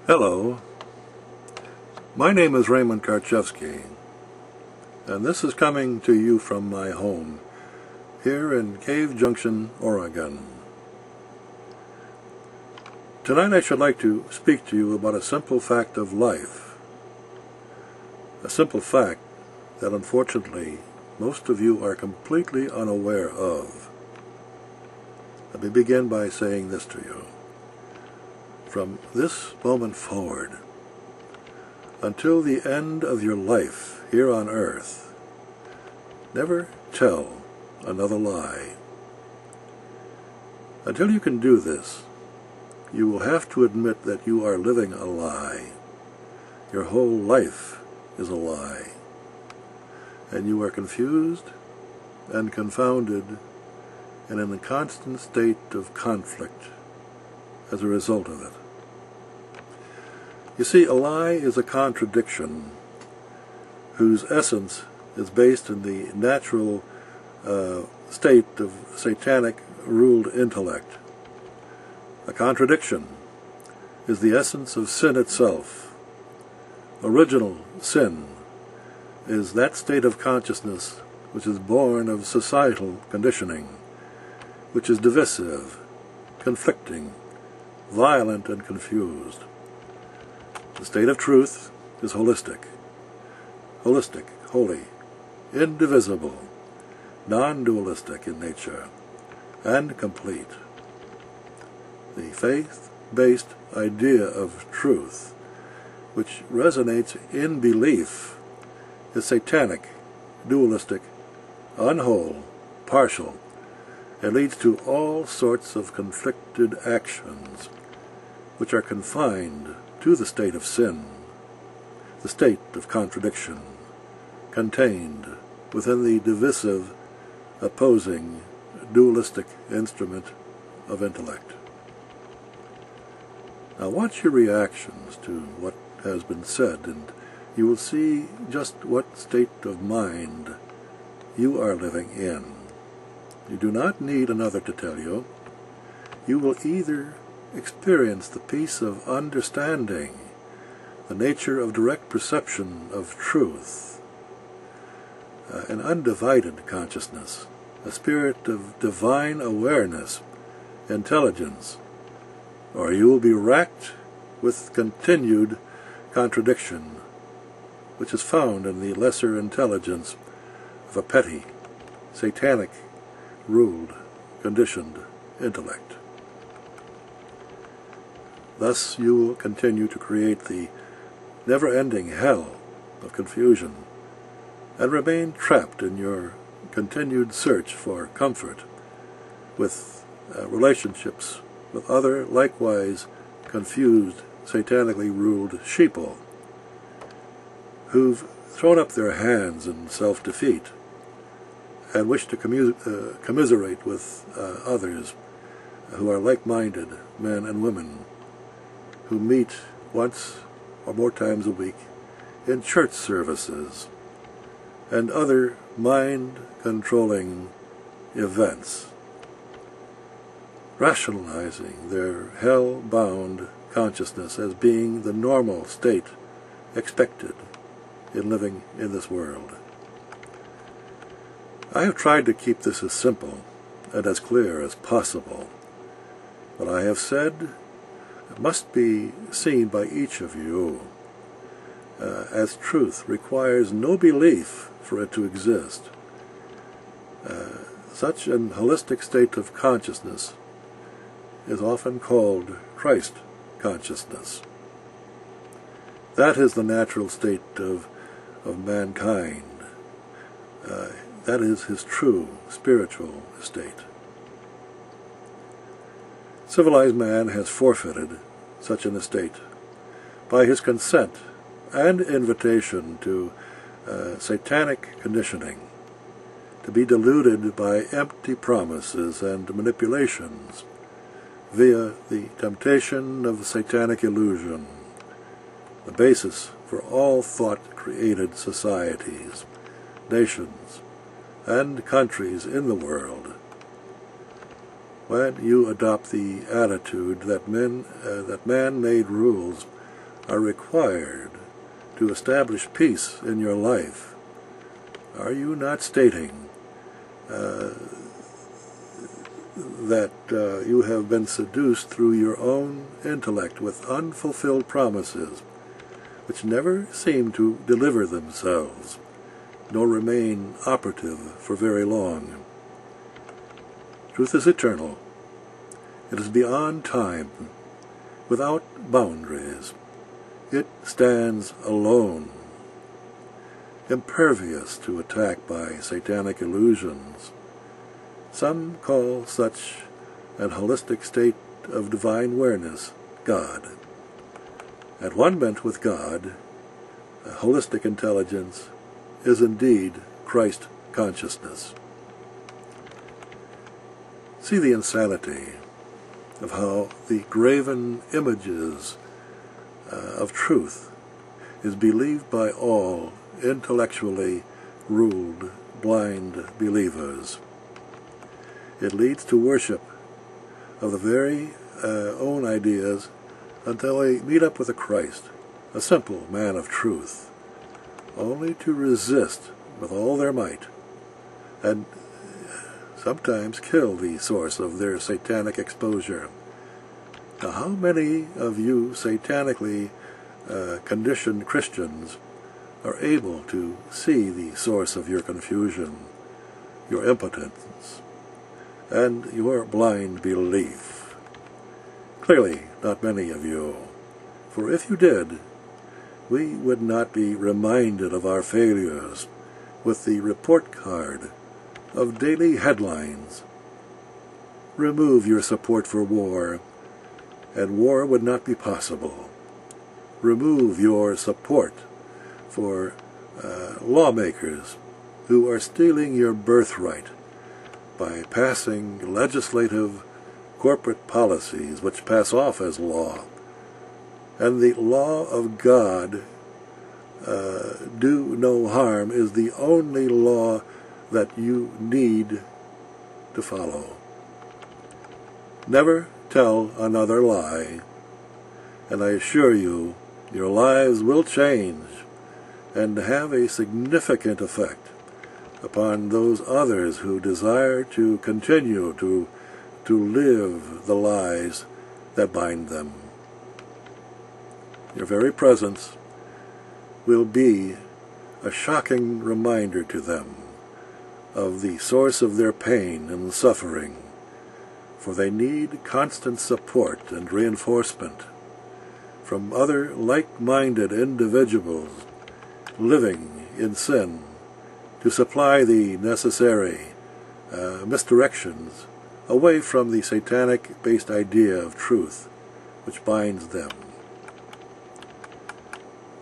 Hello, my name is Raymond Karchevsky, and this is coming to you from my home here in Cave Junction, Oregon. Tonight I should like to speak to you about a simple fact of life, a simple fact that unfortunately most of you are completely unaware of. Let me begin by saying this to you. From this moment forward, until the end of your life here on earth, never tell another lie. Until you can do this, you will have to admit that you are living a lie. Your whole life is a lie. And you are confused and confounded and in a constant state of conflict as a result of it. You see, a lie is a contradiction whose essence is based in the natural state of satanic ruled intellect. A contradiction is the essence of sin itself. Original sin is that state of consciousness which is born of societal conditioning, which is divisive, conflicting, violent, and confused. The state of truth is holistic, holy, indivisible, non-dualistic in nature, and complete. The faith-based idea of truth, which resonates in belief, is satanic, dualistic, unwhole, partial, and leads to all sorts of conflicted actions, which are confined to the state of sin, the state of contradiction, contained within the divisive, opposing, dualistic instrument of intellect. Now watch your reactions to what has been said, and you will see just what state of mind you are living in. You do not need another to tell you. You will either experience the peace of understanding, the nature of direct perception of truth, an undivided consciousness, a spirit of divine awareness, intelligence, or you will be racked with continued contradiction, which is found in the lesser intelligence of a petty, satanic, ruled, conditioned intellect. Thus you will continue to create the never-ending hell of confusion and remain trapped in your continued search for comfort with relationships with other likewise confused, satanically ruled sheeple who've thrown up their hands in self-defeat and wish to commiserate with others who are like-minded men and women who meet once or more times a week in church services and other mind-controlling events, rationalizing their hell-bound consciousness as being the normal state expected in living in this world. I have tried to keep this as simple and as clear as possible. What I have said must be seen by each of you as truth requires no belief for it to exist. Such an holistic state of consciousness is often called Christ consciousness. That is the natural state of mankind. That is his true spiritual state. Civilized man has forfeited such an estate by his consent and invitation to satanic conditioning, to be deluded by empty promises and manipulations via the temptation of satanic illusion, the basis for all thought-created societies, nations, and countries in the world. When you adopt the attitude that man-made rules are required to establish peace in your life, are you not stating that you have been seduced through your own intellect with unfulfilled promises, which never seem to deliver themselves, nor remain operative for very long? Truth is eternal. It is beyond time, without boundaries. It stands alone, impervious to attack by satanic illusions. Some call such an holistic state of divine awareness God. At one ment with God, a holistic intelligence is indeed Christ consciousness. See the insanity of how the graven images of truth is believed by all intellectually ruled blind believers. It leads to worship of the very own ideas until they meet up with a Christ, a simple man of truth, only to resist with all their might and sometimes kill the source of their satanic exposure. Now, how many of you satanically conditioned Christians are able to see the source of your confusion, your impotence, and your blind belief? Clearly, not many of you, for if you did, we would not be reminded of our failures with the report card of daily headlines. Remove your support for war, and war would not be possible. Remove your support for lawmakers who are stealing your birthright by passing legislative corporate policies which pass off as law. And the law of God, do no harm, is the only law that you need to follow. Never tell another lie, and I assure you, your lives will change and have a significant effect upon those others who desire to continue to live the lies that bind them. Your very presence will be a shocking reminder to them of the source of their pain and suffering, for they need constant support and reinforcement from other like-minded individuals living in sin to supply the necessary misdirections away from the satanic-based idea of truth which binds them.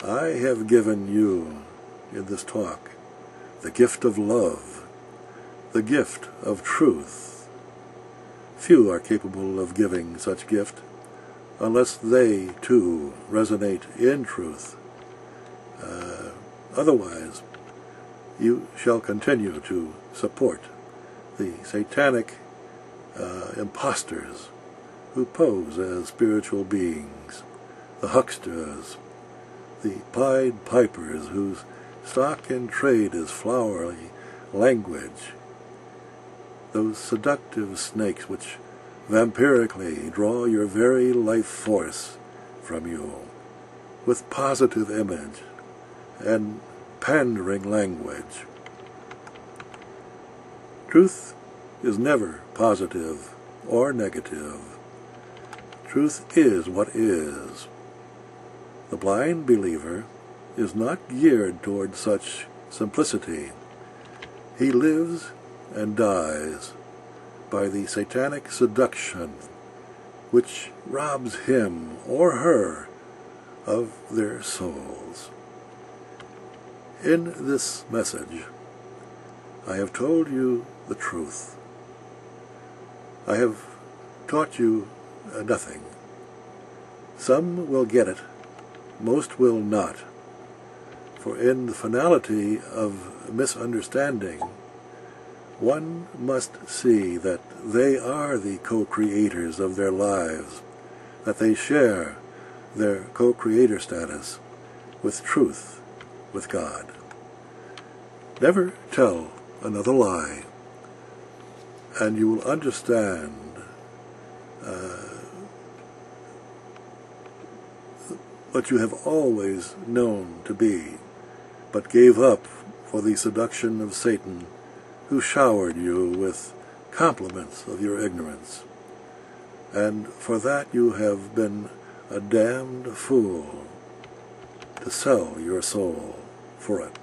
I have given you, in this talk, the gift of love, the gift of truth. Few are capable of giving such gift unless they, too, resonate in truth. Otherwise, you shall continue to support the satanic impostors who pose as spiritual beings, the hucksters, the Pied Pipers whose stock in trade is flowery language, those seductive snakes which vampirically draw your very life force from you with positive image and pandering language. Truth is never positive or negative. Truth is what is. The blind believer is not geared toward such simplicity. He lives and dies by the satanic seduction which robs him or her of their souls. In this message, I have told you the truth. I have taught you nothing. Some will get it, most will not. For in the finality of misunderstanding, one must see that they are the co-creators of their lives, that they share their co-creator status with truth, with God. Never tell another lie, and you will understand what you have always known to be, but gave up for the seduction of Satan, who showered you with compliments of your ignorance. And for that you have been a damned fool to sell your soul for it.